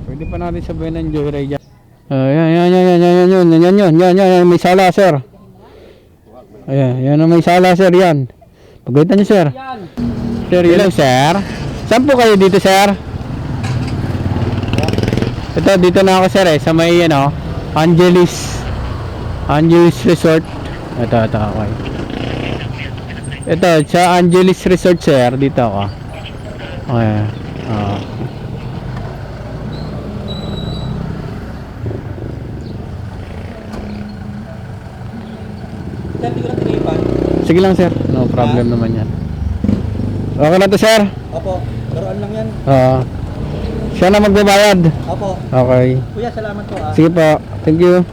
Pwede pa natin sabihin ng joyride yan. Yan, may sala sir. Ayan, yan ang may sala sir yan. Pagalitan nyo sir. Sir, hello sir. Saan po kayo dito sir? Ito, dito na ako sir sa may Angeles Resort. Ito, okay. Ito, sa Angeles Resort sir, dito ako. Okay. Sige lang sir, no problem naman yan. Okay na to sir? Opo, laruan lang yan. Siya na magbabayad. Opo. Okay. Kuya, salamat po Sige po, thank you.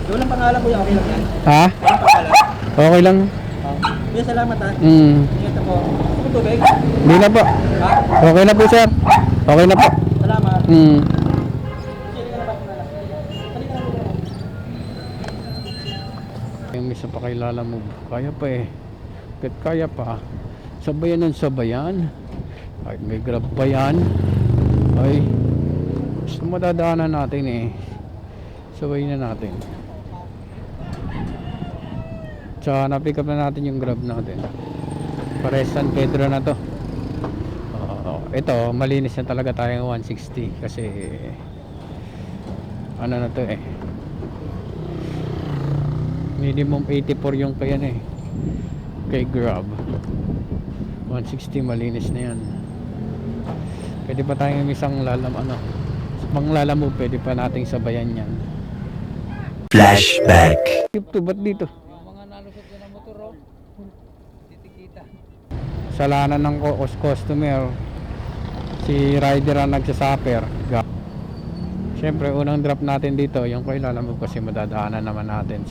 Walang pangalan kuya, okay lang yan. Ha? Walang pangalan. Okay lang. Kuya, salamat ha. Ingat po. Gusto tubig? Hindi na po. Ha? Okay na po sir. Okay na po. Salamat. Yung isa pa kay Lalamove. Kaya pa Kahit kaya pa. Sabayan ng sabayan. Kahit may grab pa yan. Ay. Gusto madadaanan natin Sabay na natin. Tsaka na-pick up na natin yung grab natin. Pares San Pedro na to. Ito, malinis na talaga tayong 160. Kasi ano na to minimum 84 yung kaya kay Grab. 160 malinis na yan. Pwede pa tayong isang pang Lalamove, pwede pa nating sabayan yan. Flashback. Ito ba't dito? Mga nalusot na motor titikita. Salanan ng customer. Si rider ang nagsasuffer. Siyempre unang drop natin dito yung kay Lalamove kasi madadaanan naman natin.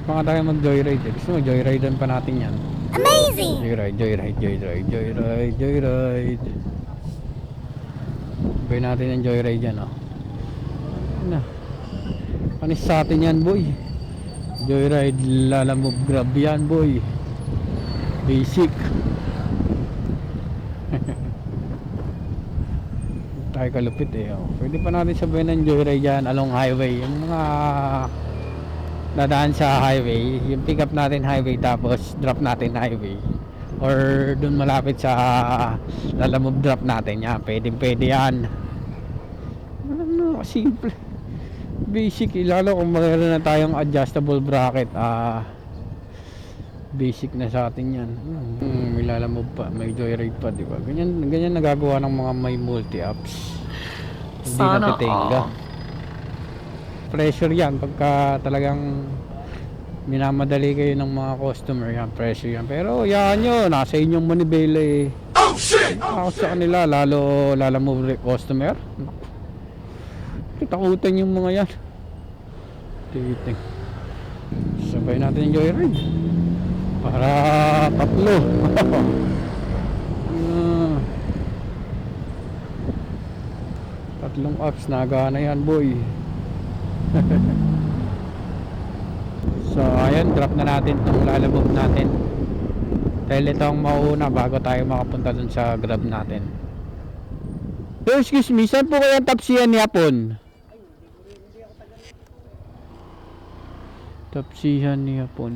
Mga tayo mag joyride gusto mo joyride pa natin yan. Amazing. Joyride. Bay natin yung joyride yan Panis sa atin yan boy. Joyride, Lalamove, Grab yan boy. Basic. Tayo kalupit Pwede pa natin sabihin ng joyride yan along highway. Yung mga dadaan sa highway, yung pick up natin highway tapos drop natin highway, or dun malapit sa Lalamove drop natin yan. Pwede yan. Simple, basic lalo kung mayroon na tayong adjustable bracket. Basic na sa atin yan. May Lalamove pa, may joyride pa, diba? Ganyan nagagawa ng mga may multi apps. Hindi natitingga. Pressure yan pagka talagang minamadali kayo ng mga customer yan, pressure yan. Pero yan yun, nasa inyong manibela Oh shit! Ako sa kanila, lalo Lalamove customer, kitakutan yung mga yan. Titing. Sabay natin yung joyride para tatlo. Tatlong apps nagana yan boy. So ayun, drop na natin itong Lalamove natin dahil ito ang mauuna bago tayo makapunta dun sa Grab natin. So excuse me, saan po kaya ang tapsiyan ni Hapon? Tapsiyan ni Hapon.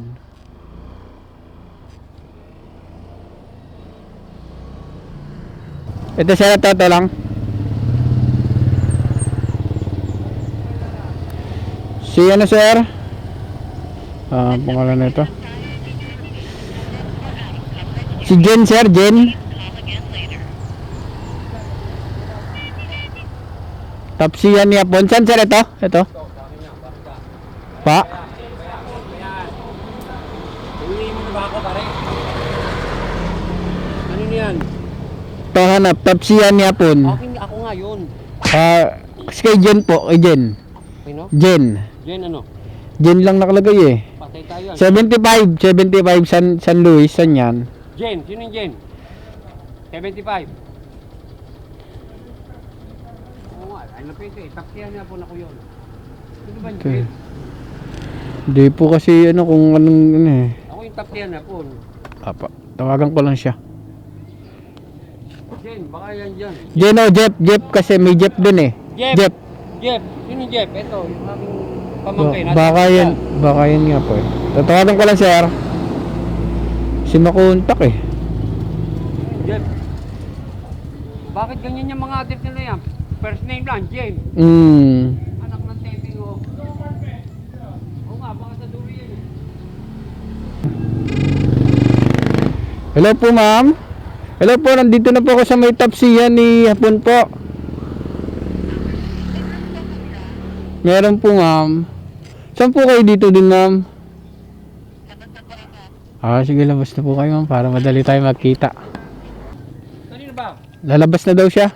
Ito siya, ito lang. Si ano sir? Pangalan nito. Si Jen sir, Jen. Tapsiyan niya po. Saan sir ito? Ito. Pa? Uwi mo na ba ako pare? Ano yan? Ito hanap. Tapsiyan niya po. Ako nga yun. Kasi kay Jen po. Kay Jen. Ano? Jen. Jen ano? Jen lang nakalagay Patay tayo. 75 San Luis, saan yan? Jen, sino yung Jen? 75. Oo nga, ay napito tapsiyan niya po na ko yun. Sino ba yung Jen? Hindi po kasi kung anong Ako yung tapsiyan na po. Tawagan ko lang siya. Jen, Jen, baka yan dyan. Jen o Jeff kasi may Jeff din eh. Jeff. Jeff, sino Jeff? Ito, yung aming pamangkin. Baka yun nga po eh. Tatawagan ko lang sir. Si makontak eh. Jeff. Bakit ganyan yung mga atit nila yan? First name lang, James. Anak ng Temi ko. Oo nga, baka sa dulo yan eh. Hello po ma'am. Hello po, nandito na po ako sa may tapsiyan ni Hapon po. Meron po ma'am. Saan po kayo dito din ma'am? Sige, labas na po kayo ma'am para madali tayo magkita. Kanino ba? Lalabas na daw siya.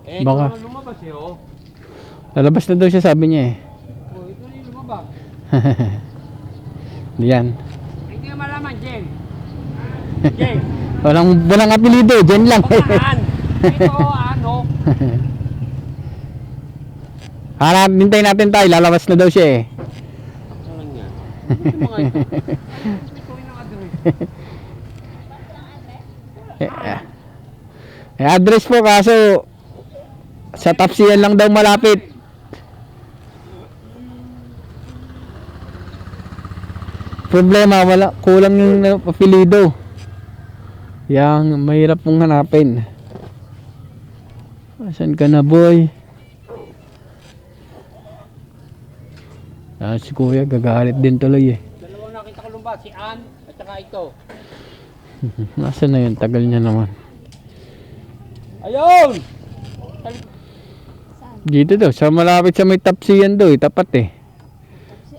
Eh, Baka. ito naman lumabas eh, oh. Lalabas na daw siya sabi niya eh. Oh, ito na yung lumabas. Diyan. Hindi ka malaman, Jen. Jen. Walang apelido, Jen lang. Pagkaan. Ito, ano? Hintay natin tayo, lalabas na daw siya eh. Ano lang yan? Ano yung mga ito? Ito yung address. Address po kaso sa tapsiyan lang daw malapit. Problema, kulang yung apelido. Yang mahirap pong hanapin. Asan ka na boy? Si kuya gagalit din tuloy eh. Dalawang nakita ko lumabas, si Ann at saka ito. Nasaan na yun? Tagal niya naman. Ayun! Dito daw, sa malapit sa may tapsiyan daw, tapat eh.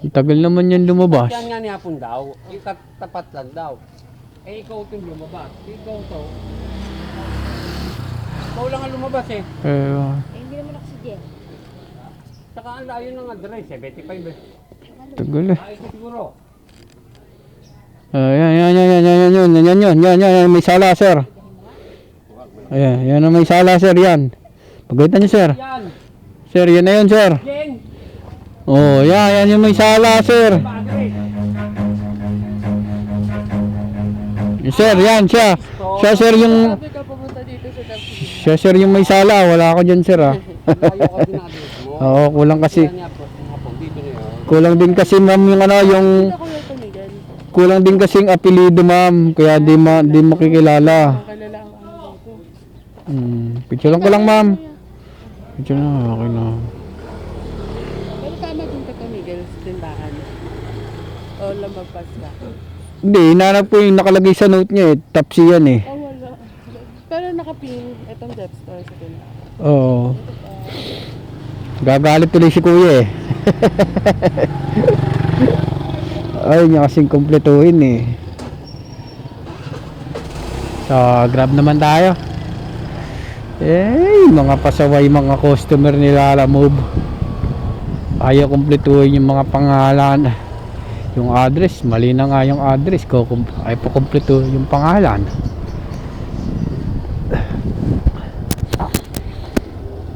Ang tagal naman yan lumabas. Yan nga niyapon daw, tapat lang daw. Eh ikaw itong lumabas, ikaw to. Ikaw lang ang lumabas eh. Hindi naman ako si Jen. Saka ang layo ng address, 75 eh. Tagal eh. Ito siguro. Yan, may sala sir. Ayan, yan ang may sala sir, yan. Pagkita niyo sir. Yan, Sir, yan na yun sir. Jen! Oh, yan yung may sala sir. Address! Sir, yan siya. Siya sir yung Sabi ka pumunta dito sa Tapsiyan. siya sir yung may sala, wala ako diyan sir ah. Layo ka din address mo. Oo, kulang kasi. Yan niya po, dito na yun. Kulang din kasi ma'am yung ano, yung Ako yung tumigan. kulang din kasi yung apelido ma'am, kaya di makikilala. Makalala ang ano dito. Picture lang ko lang ma'am. Picture na, okay na. Pero tama din ka tumigil sa tindahan. O lamagpas ka. Hindi, hinanap ko yung nakalagay sa note niya eh, tapsiyan eh. Oh, wala. Pero nakapin itong Dep Store sa tindahan. Oo. Gagalit tuloy si kuya eh. Ay, niya kasing kumpletuhin eh. So, grab naman tayo. Mga pasaway mga customer nila Lalamove. Ayaw kumpletuhin yung mga pangalan. Yung address, mali na nga yung address ko. Ay po kumpletuhin yung pangalan.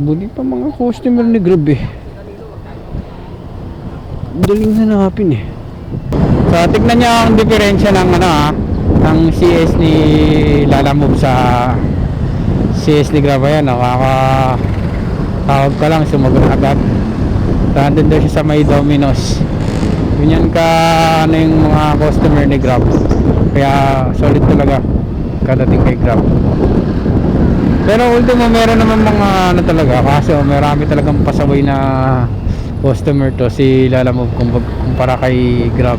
Buli pa mga customer ni Grab eh. Daling hanapin eh. So, tignan niyo ang diferensya ng ng CS ni Lalamove sa CS ni Grab. Ayan, nakakatawag ka lang, sumagot agad. Nandun daw siya sa may Domino's. Ganyan ka yung mga customer ni Grab. Kaya solid talaga kadating kay Grab. Pero ultimo meron naman mga talaga, kaso marami talagang pasaway na customer to si Lalamove kumpara kay Grab.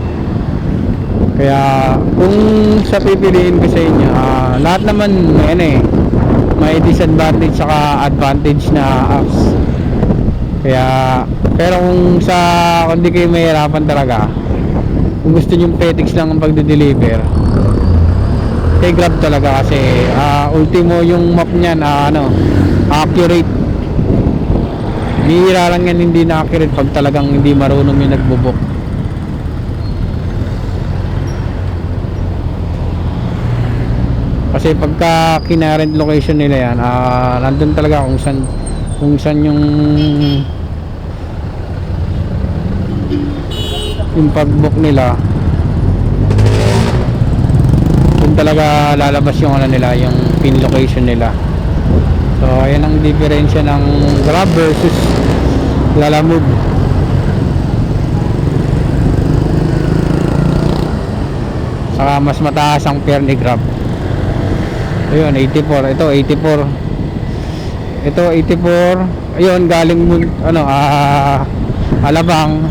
Kaya kung sa pipiliin ko sa inyo, lahat naman may disadvantage saka advantage na apps. Kaya pero kung hindi kayo mahirapan talaga, kung gusto nyo petix lang ang pagde-deliver, kay Grab talaga kasi ultimo yung map niyan accurate. Bihira lang yan hindi na accurate pag talagang hindi marunong yung nagbo-book. Kasi pagka kinarent location nila yan, nandun talaga kung saan yung pag-book nila. Doon talaga lalabas yung nila, yung pin location nila. So ayan ang diferensya ng Grab versus Lalamove. Saka mas mataas ang fare ni Grab. Ayun, 84. Ito 84. Ito 84. Ayun, galing Alabang.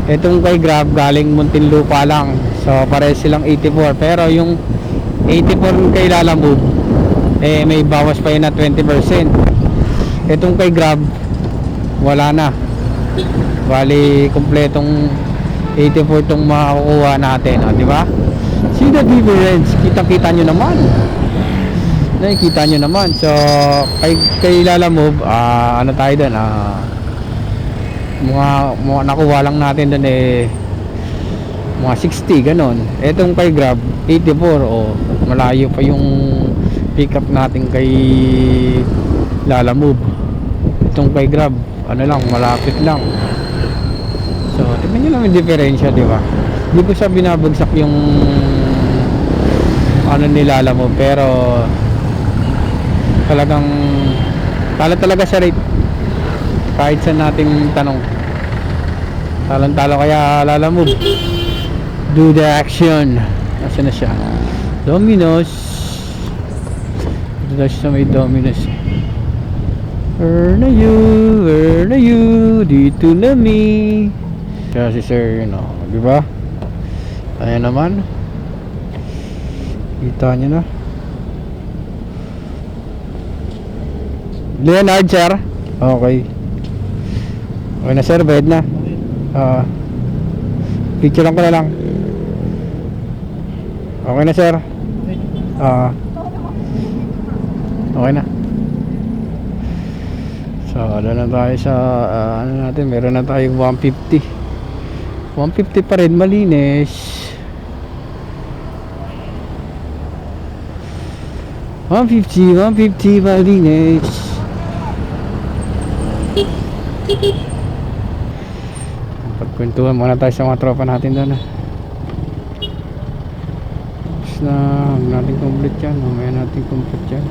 Itong kay Grab galing Muntinlupa lang. So pares silang 84. Pero yung 84 kay Lalamove, may bawas pa yun na 20%. Itong kay Grab wala na. Bali kompletong 84 itong makukuha natin, di ba? See the difference, kitang-kita nyo naman. Nakikita nyo naman. So kay Lalamove, ano tayo doon, mga nakuha lang natin doon mga 60 ganon. Etong kay Grab 84, malayo pa yung pick up natin kay Lalamove. Itong kay Grab lang, malapit lang. So tingnan nyo lang yung diferensya, di ba? Hindi ko sa binabagsak yung ni Lalamove, pero talagang talo talaga sa rate kahit sa nating tanong. Talong-talo kaya Lalamove. Do the action. Nasaan na siya? Domino's. Ito daw siya sa may Domino's. Where na you? Dito na me. Kaya si Sir, di ba? Ayan naman. Kita nyo na. Leonard, sir. Okay. Okay na, sir. Bayad na. Picture lang ko na lang. Okay na, sir. Okay na. So ano na tayo sa natin, meron na tayong 150 pa rin, malinis. 150 malinis. Pagkwentuhan muna tayo sa mga tropa natin doon. Tapos na, huwag natin complete yan. Mamaya natin complete yan.